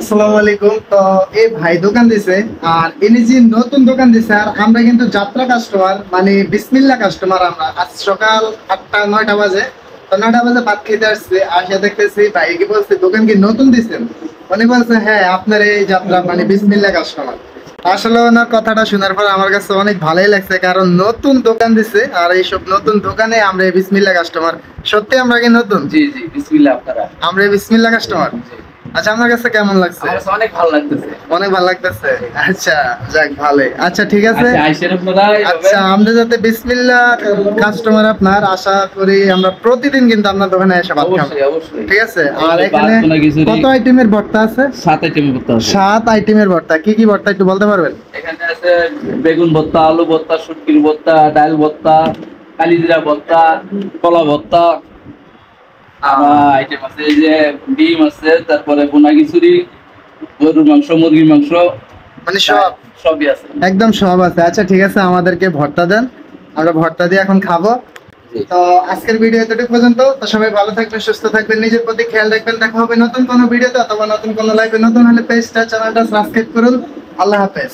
আসসালামু আলাইকুম। তো এই ভাই দোকান দিছে আর ইনি যে নতুন দোকান দিছে আর আমরা কিন্তু যাত্রা কাস্টমার, মানে বিসমিল্লাহ কাস্টমার। আমরা আজ সকাল 8টা 9টা বাজে, তো 9টা বাজে ভাত খেতে আসছে। আসে দেখতেছি ভাই কি বলছে, দোকান কি নতুন দিছেন? উনি বলছে হ্যাঁ, আপনার এই যাত্রা মানে বিসমিল্লাহ কাস্টমার। আসলে ওনার কথাটা শোনার পর আমার কাছে অনেক ভালোই লাগছে, কারণ নতুন দোকান দিছে আর এইসব নতুন দোকানে আমরা এই বিসমিল্লাহ কাস্টমার। সত্যি আমরা কি নতুন? জি জি বিসমিল্লাহ আপনারা। আমরা এই বিসমিল্লাহ কাস্টমার। জি। আচ্ছা, আপনার কাছে কেমন লাগছে? আমার কাছে অনেক ভালো লাগতেছে। অনেক ভালো লাগতেছে। আচ্ছা, যাক ভালোই। আচ্ছা ঠিক আছে। আচ্ছা আইসেন আপনারা আচ্ছা, আমরা যাতে বিসমিল্লাহ কাস্টমার আপনার, আশা করি আমরা প্রতিদিন কিন্তু আপনার দোকানে এসে ভাত খাবো। অবশ্যই অবশ্যই। ঠিক আছে। আর অবশ্যই, এখানে ভাত, পোনা, খিচুড়ি। কত আইটেমের ভর্তা আছে? 7 আইটেমের ভর্তা আছে। 7 আইটেমের ভর্তা। কি কি ভর্তা একটু বলতে পারবেন? এখানে আছে বেগুন ভর্তা, আলু ভর্তা, শুটকির ভর্তা, ডাল ভর্তা, কালিজিরা ভর্তা, কলা ভর্তা। আইটেম আছে এই যে ডিম আছে, তারপরে পোনা খিচুড়ি, গরুর মাংস, মুরগির মাংস, মানে সব সবই আছে। একদম সব আছে। আচ্ছা ঠিক আছে, আমাদেরকে ভর্তা দেন, আমরা ভর্তা দিয়ে এখন খাবো। জি। তো আজকের ভিডিও এতটুকু পর্যন্ত। তো সবাই ভালো থাকবেন, সুস্থ থাকবেন, নিজের প্রতি খেয়াল রাখবেন। দেখা হবে নতুন কোনো ভিডিওতে অথবা নতুন কোনো লাইভে। নতুন হলে পেজটা, চ্যানেলটা সাবস্ক্রাইব করুন। আল্লাহ হাফেজ।